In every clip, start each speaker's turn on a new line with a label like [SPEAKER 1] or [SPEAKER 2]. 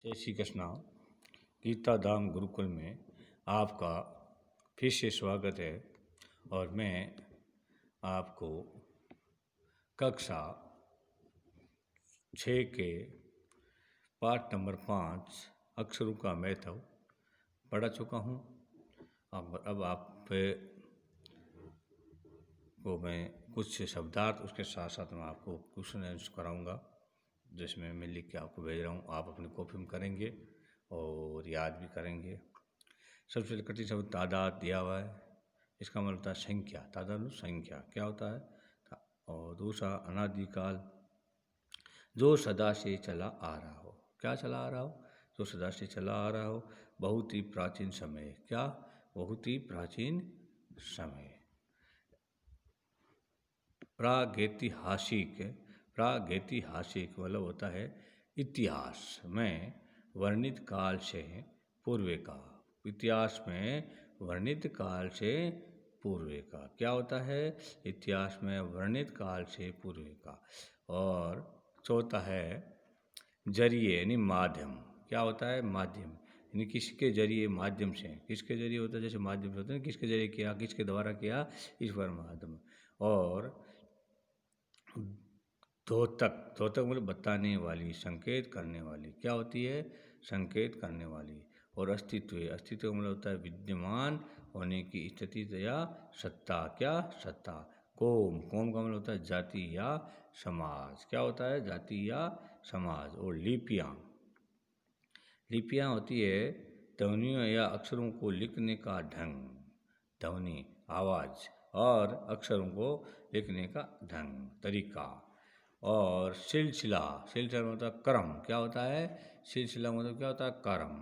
[SPEAKER 1] जय श्री कृष्णा। गीता धाम गुरुकुल में आपका फिर से स्वागत है और मैं आपको कक्षा 6 के पाठ नंबर 5 अक्षरों का महत्व पढ़ा चुका हूँ। अब आप को मैं कुछ शब्दार्थ उसके साथ साथ मैं आपको क्वेश्चन आंसर कराऊंगा, जिसमें मैं लिख के आपको भेज रहा हूँ। आप अपनी कॉपी में करेंगे और याद भी करेंगे। सबसे कठिन शब्द तादाद दिया हुआ है, इसका मतलब होता है संख्या। तादाद संख्या क्या होता है। और दूसरा अनादिकाल, जो सदा से चला आ रहा हो। क्या चला आ रहा हो? जो सदा से चला आ रहा हो। बहुत ही प्राचीन समय। क्या? बहुत ही प्राचीन समय। प्रागैतिहासिक, प्रागैतिहासिक मतलब होता है इतिहास में वर्णित काल से पूर्व का। इतिहास में वर्णित काल से पूर्व का क्या होता है? इतिहास में वर्णित काल से पूर्व का। और चौथा है जरिए यानी माध्यम। क्या होता है? माध्यम यानी किसके जरिए, माध्यम से। किसके जरिए होता है? जैसे माध्यम से होता है, किसके जरिए किया, किसके द्वारा किया, इस पर माध्यम। और द्योतक, द्योतक मतलब बताने वाली, संकेत करने वाली। क्या होती है? संकेत करने वाली। और अस्तित्व, अस्तित्व मतलब होता है विद्यमान होने की स्थिति या सत्ता। क्या? सत्ता। कौम, कौम का मतलब होता है जाति या समाज। क्या होता है? जाति या समाज। और लिपियाँ, लिपियाँ होती है ध्वनियों या अक्षरों को लिखने का ढंग। ध्वनि आवाज़ और अक्षरों को लिखने का ढंग, तरीका। और सिलसिला, सिलसिला मतलब क्रम। क्या होता है? सिलसिला मतलब क्या होता है? क्रम।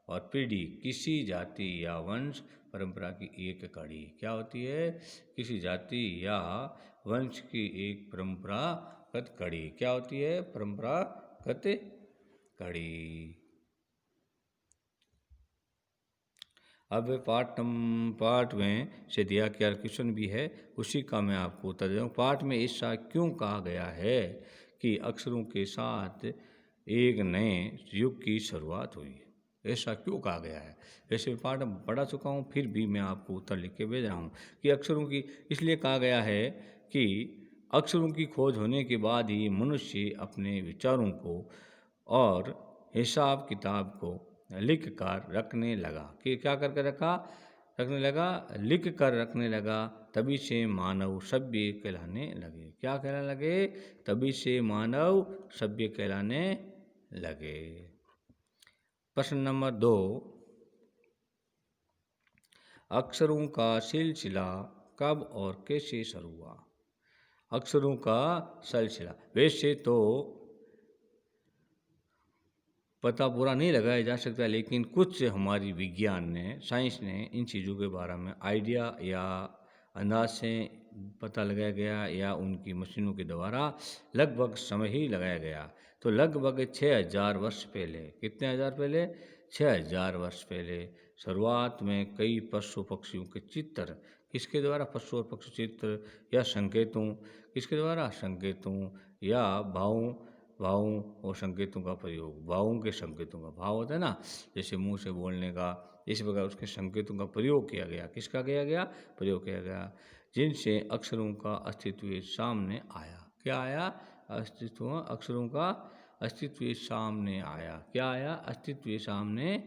[SPEAKER 1] और पीढ़ी, किसी जाति या वंश परंपरा की एक कड़ी। क्या होती है? किसी जाति या वंश की एक परंपरागत कड़ी। क्या होती है? परंपरागत कड़ी। अब पाठ में से दिया गया क्वेश्चन भी है, उसी का मैं आपको उत्तर दे दूँ। पाठ में ऐसा क्यों कहा गया है कि अक्षरों के साथ एक नए युग की शुरुआत हुई? ऐसा क्यों कहा गया है? वैसे पाठ पढ़ा चुका हूँ, फिर भी मैं आपको उत्तर लिख के भेज रहा हूँ कि अक्षरों की इसलिए कहा गया है कि अक्षरों की खोज होने के बाद ही मनुष्य अपने विचारों को और हिसाब किताब को लिख कर रखने लगा। कि क्या करके रखा? रखने लगा, लिख कर रखने लगा। तभी से मानव सभ्य कहलाने लगे। क्या कहलाने लगे? तभी से मानव सभ्य कहलाने लगे। प्रश्न नंबर 2, अक्षरों का सिलसिला कब और कैसे शुरू हुआ? अक्षरों का सिलसिला वैसे तो पता पूरा नहीं लगाया जा सकता, लेकिन कुछ हमारी विज्ञान ने, साइंस ने इन चीज़ों के बारे में आइडिया या अंदाज से पता लगाया गया या उनकी मशीनों के द्वारा लगभग समय ही लगाया गया। तो लगभग 6000 वर्ष पहले, कितने हज़ार पहले? 6000 वर्ष पहले शुरुआत में कई पशु पक्षियों के चित्र, किसके द्वारा? पशु और पक्षी चित्र या संकेतों, किसके द्वारा? संकेतों या भावों, भावों और संकेतों का प्रयोग। भावों के संकेतों का, भाव होता है ना, जैसे मुंह से बोलने का, इस प्रकार उसके संकेतों का प्रयोग किया गया। किसका किया गया? प्रयोग किया गया, जिनसे अक्षरों का अस्तित्व सामने आया। क्या आया? अस्तित्व, अक्षरों का अस्तित्व सामने आया। क्या आया? अस्तित्व सामने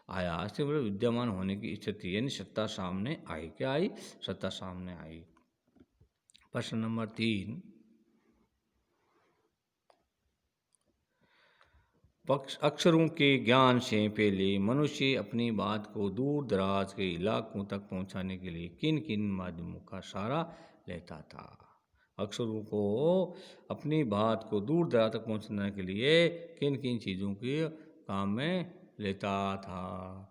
[SPEAKER 1] आया। अस्तित्व मतलब विद्यमान होने की स्थिति यानी सत्ता सामने आई। क्या आई? सत्ता सामने आई। प्रश्न नंबर 3, अक्षरों के ज्ञान से पहले मनुष्य अपनी बात को दूर दराज के इलाकों तक पहुंचाने के लिए किन किन माध्यमों का सहारा लेता था? अक्षरों को अपनी बात को दूर दराज तक पहुंचाने के लिए किन किन चीज़ों के काम में लेता था?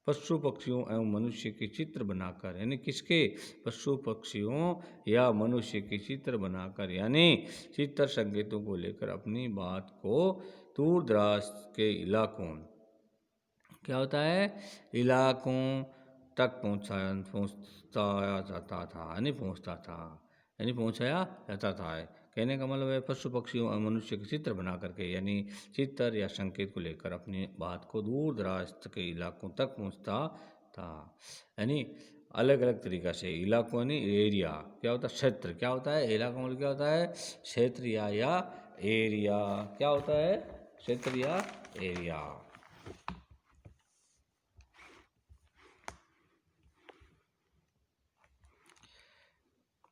[SPEAKER 1] पशु पक्षियों एवं मनुष्य के चित्र बनाकर, यानी किसके? पशु पक्षियों या मनुष्य के चित्र बनाकर, यानी चित्र संकेतों को लेकर अपनी बात को दूर दराज के इलाकों, क्या होता है? इलाकों तक पहुंचाया जाता था, यानी पहुंचता था, यानी पहुंचाया जाता था। कहने का मतलब है पशु पक्षियों और मनुष्य के चित्र बना करके, यानी चित्र या संकेत को लेकर अपनी बात को दूर दराज के इलाकों तक पहुंचता था। यानी अलग अलग तरीक़ा से इलाकों यानी एरिया क्या होता है, क्षेत्र क्या होता है, इलाका मतलब क्या होता है, क्षेत्र या एरिया क्या होता है, क्षेत्र या एरिया।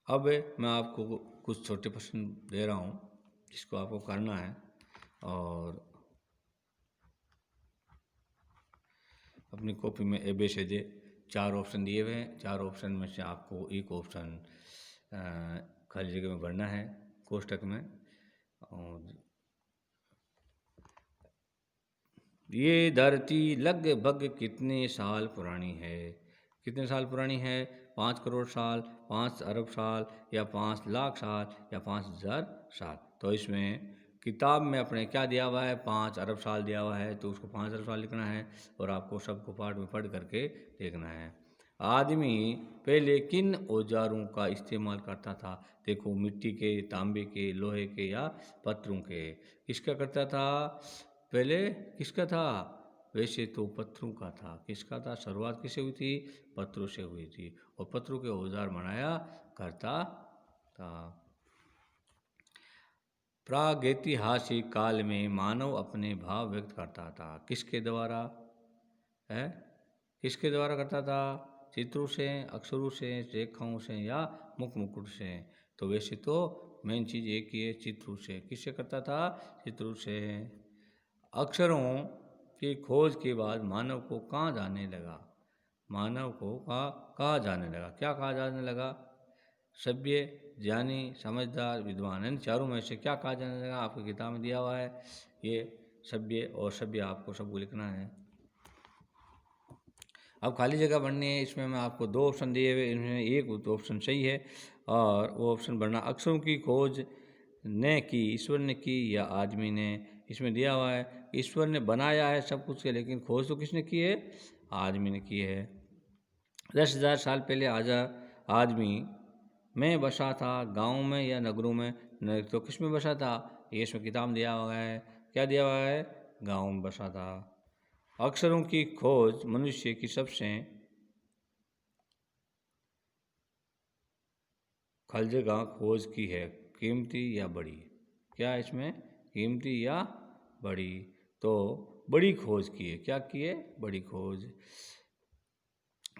[SPEAKER 1] अब मैं आपको कुछ छोटे प्रश्न दे रहा हूँ जिसको आपको करना है, और अपनी कॉपी में ABCD 4 ऑप्शन दिए हुए हैं। 4 ऑप्शन में से आपको एक ऑप्शन खाली जगह में भरना है कोष्टक में। और ये धरती लगभग कितने साल पुरानी है, कितने साल पुरानी है, 5 करोड़ साल, 5 अरब साल, या 5 लाख साल, या 5000 साल। तो इसमें किताब में अपने क्या दिया हुआ है, 5 अरब साल दिया हुआ है, तो उसको 5 अरब साल लिखना है और आपको सबको पार्ट में पढ़ करके देखना है। आदमी पहले किन औजारों का इस्तेमाल करता था, देखो मिट्टी के, तांबे के, लोहे के या पत्थरों के। किसका करता था पहले, किसका था, वैसे तो पत्थरों का था। किसका था, शुरुआत किससे हुई थी, पत्थरों से हुई थी, और पत्थरों के औजार बनाया करता था। प्रागैतिहासिक काल में मानव अपने भाव व्यक्त करता था, किसके द्वारा है, किसके द्वारा करता था, चित्रों से, अक्षरों से, रेखाओं से, या मुख मुकुट से। तो वैसे तो मेन चीज़ एक ही है, चित्रों से। किससे करता था, चित्रों से। अक्षरों की खोज के बाद मानव को कहाँ जाने लगा, मानव को कहाँ जाने लगा, क्या कहा जाने लगा, सभ्य, ज्ञानी, समझदार, विद्वान। इन चारों में से क्या कहा जाने लगा, आपकी किताब में दिया हुआ है ये सभ्य, और सभ्य आपको सबको लिखना है। अब खाली जगह भरनी है, इसमें मैं आपको 2 ऑप्शन दिए हुए, इनमें एक ऑप्शन सही है, और वो ऑप्शन भरना, अक्षरों की खोज ने की, ईश्वर ने की या आदमी ने। इसमें दिया हुआ है ईश्वर ने बनाया है सब कुछ के, लेकिन खोज तो किसने की है, आदमी ने की है। 10,000 साल पहले आदमी में बसा था, गाँव में या नगरों में, तो किस में बसा था, ये इसमें किताब दिया हुआ है, क्या दिया हुआ है, गाँव में बसा था। अक्षरों की खोज मनुष्य की सबसे खलजगा खोज की है, कीमती या बड़ी, क्या इसमें, कीमती या बड़ी, तो बड़ी खोज की है, क्या की है, बड़ी खोज।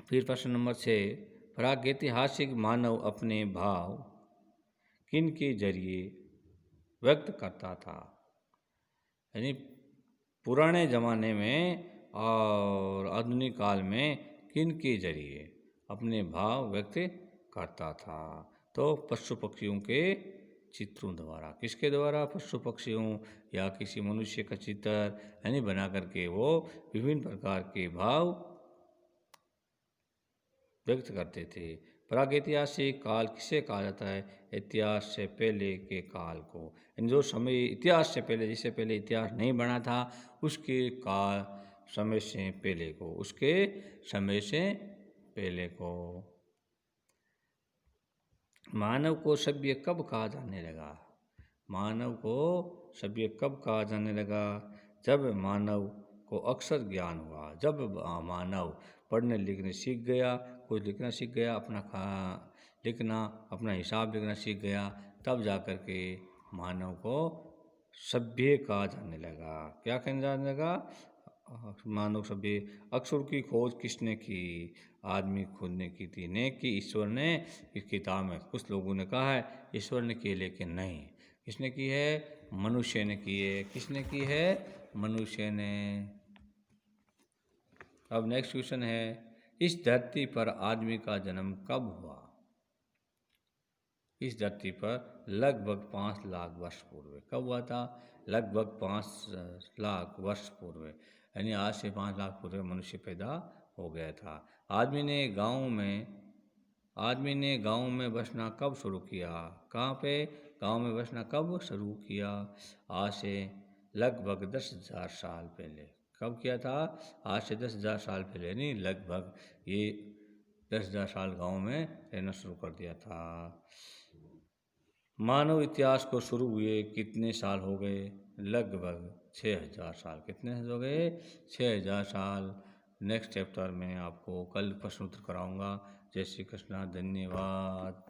[SPEAKER 1] फिर प्रश्न नंबर 6, प्रागैतिहासिक मानव अपने भाव किन के जरिए व्यक्त करता था, यानी पुराने ज़माने में और आधुनिक काल में किन के जरिए अपने भाव व्यक्त करता था, तो पशु पक्षियों के चित्रों द्वारा। किसके द्वारा, पशु पक्षियों या किसी मनुष्य का चित्र यानी बना करके वो विभिन्न प्रकार के भाव व्यक्त करते थे। प्रागैतिहासिक काल किसे कहा जाता है, इतिहास से पहले के काल को, जो समय इतिहास से पहले, जिससे पहले इतिहास नहीं बना था, उसके काल समय से पहले को, उसके समय से पहले को। मानव को सभ्य कब कहा जाने लगा, मानव को सभ्य कब कहा जाने लगा, जब मानव को अक्षर ज्ञान हुआ, जब मानव पढ़ने लिखने सीख गया, कुछ लिखना सीख गया, लिखना, अपना हिसाब लिखना सीख गया, तब जा कर के मानव को सभ्य कहा जाने लगा। क्या कहने जाने लगा, मानव सभ्य। अक्षर की खोज किसने की, आदमी खुद ने की थी, ने की ईश्वर ने। इस किताब में कुछ लोगों ने कहा है ईश्वर ने की, लेकिन नहीं, किसने की है, मनुष्य ने की है। किसने की है, मनुष्य ने। अब नेक्स्ट क्वेश्चन है, इस धरती पर आदमी का जन्म कब हुआ, इस धरती पर लगभग 5 लाख वर्ष पूर्व। कब हुआ था, लगभग 5 लाख वर्ष पूर्व, यानी आज से 5 लाख पूर्व मनुष्य पैदा हो गया था। आदमी ने गांव में बसना कब शुरू किया, कहाँ पे, गांव में बसना कब शुरू किया, आज से लगभग 10,000 साल पहले। कब किया था, आज से 10,000 साल पहले, नहीं लगभग ये 10,000 साल गांव में रहना शुरू कर दिया था। मानव इतिहास को शुरू हुए कितने साल हो गए? लगभग 6000 साल। कितने हो गए? 6000 साल। नेक्स्ट चैप्टर में आपको कल प्रश्न उत्तर कराऊंगा। जय श्री कृष्णा, धन्यवाद।